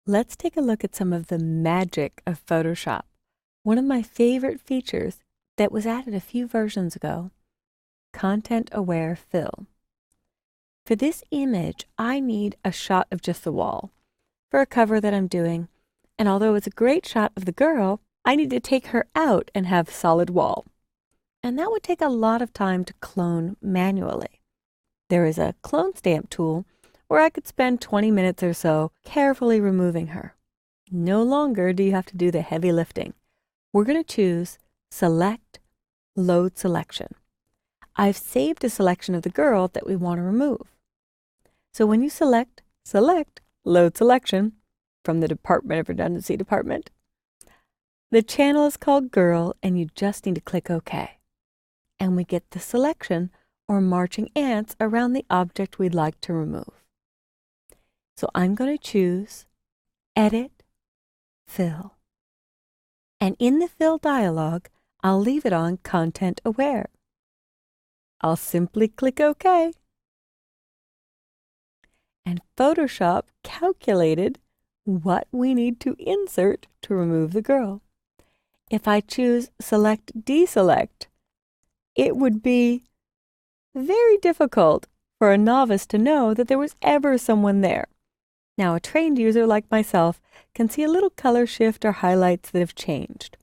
Let's take a look at some of the magic of Photoshop. One of my favorite features that was added a few versions ago, content-aware fill. For this image, I need a shot of just the wall for a cover that I'm doing, and although it's a great shot of the girl, I need to take her out and have solid wall. And that would take a lot of time to clone manually. There is a clone stamp tool where I could spend 20 minutes or so carefully removing her. No longer do you have to do the heavy lifting. We're going to choose Select, Load Selection. I've saved a selection of the girl that we want to remove. So when you select, Load Selection from the Department of Redundancy department, the channel is called Girl and you just need to click OK. And we get the selection or marching ants around the object we'd like to remove. So I'm going to choose Edit, Fill. And in the Fill dialog, I'll leave it on Content Aware. I'll simply click OK. And Photoshop calculated what we need to insert to remove the girl. If I choose Select, Deselect, it would be very difficult for a novice to know that there was ever someone there. Now, a trained user like myself can see a little color shift or highlights that have changed,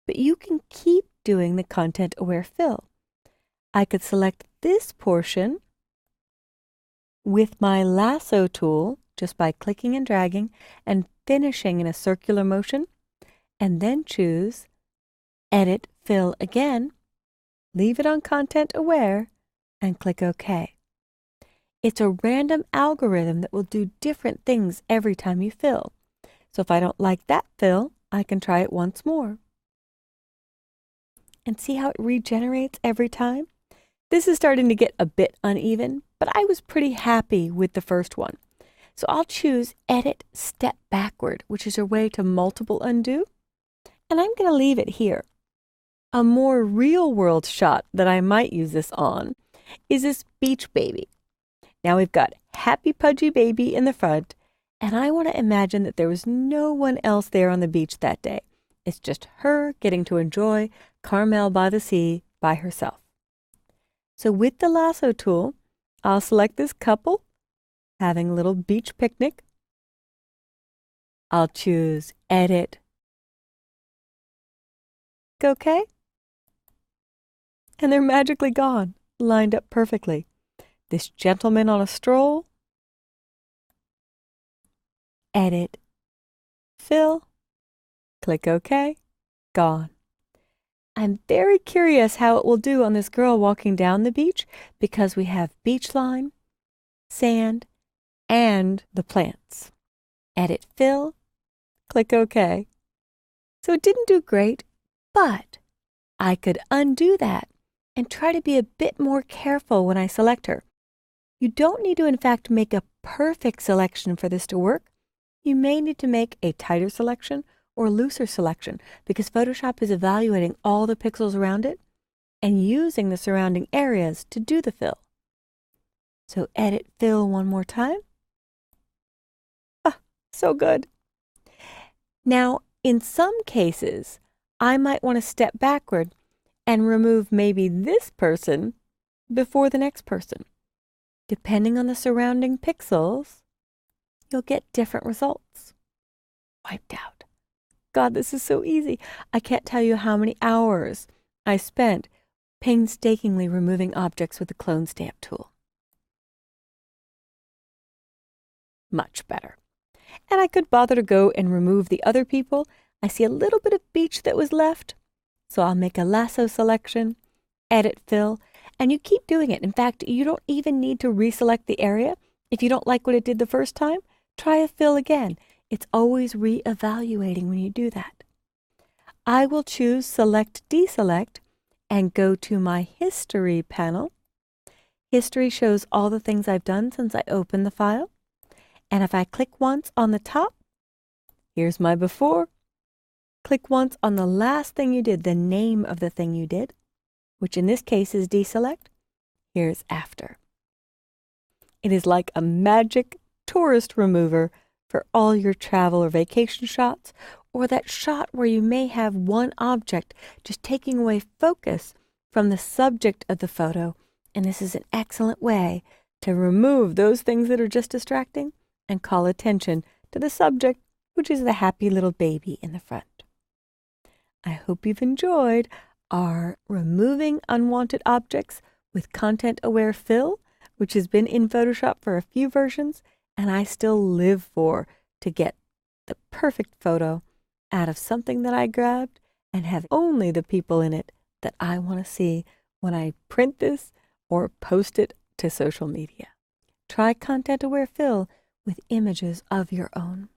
but you can keep doing the content-aware fill. I could select this portion with my lasso tool just by clicking and dragging and finishing in a circular motion, and then choose Edit, Fill again, leave it on content-aware, and click OK. It's a random algorithm that will do different things every time you fill. So if I don't like that fill, I can try it once more. And see how it regenerates every time? This is starting to get a bit uneven, but I was pretty happy with the first one. So I'll choose Edit Step Backward, which is a way to multiple undo, and I'm going to leave it here. A more real-world shot that I might use this on is this beach baby. Now we've got Happy Pudgy Baby in the front, and I want to imagine that there was no one else there on the beach that day. It's just her getting to enjoy Carmel by the sea by herself. So with the lasso tool, I'll select this couple having a little beach picnic. I'll choose Edit, OK, and they're magically gone, lined up perfectly. This gentleman on a stroll, Edit, Fill, click OK, gone. I'm very curious how it will do on this girl walking down the beach because we have beach line, sand, and the plants. Edit, Fill, click OK. So it didn't do great, but I could undo that and try to be a bit more careful when I select her. You don't need to, in fact, make a perfect selection for this to work. You may need to make a tighter selection or looser selection because Photoshop is evaluating all the pixels around it and using the surrounding areas to do the fill. So Edit, Fill one more time. Ah, so good. Now, in some cases, I might want to step backward and remove maybe this person before the next person. Depending on the surrounding pixels, you'll get different results. Wiped out. God, this is so easy. I can't tell you how many hours I spent painstakingly removing objects with the clone stamp tool. Much better. And I could bother to go and remove the other people. I see a little bit of beach that was left, so I'll make a lasso selection, Edit, Fill, and you keep doing it. In fact, you don't even need to reselect the area. If you don't like what it did the first time, try a fill again. It's always re-evaluating when you do that. I will choose Select, Deselect, and go to my History panel. History shows all the things I've done since I opened the file. And if I click once on the top, here's my before. Click once on the last thing you did, the name of the thing you did, which in this case is Deselect. Here's after. It is like a magic tourist remover for all your travel or vacation shots, or that shot where you may have one object just taking away focus from the subject of the photo. And this is an excellent way to remove those things that are just distracting and call attention to the subject, which is the happy little baby in the front. I hope you've enjoyed our Removing Unwanted Objects with Content-Aware Fill, which has been in Photoshop for a few versions, and I still live for to get the perfect photo out of something that I grabbed and have only the people in it that I want to see when I print this or post it to social media. Try Content-Aware Fill with images of your own.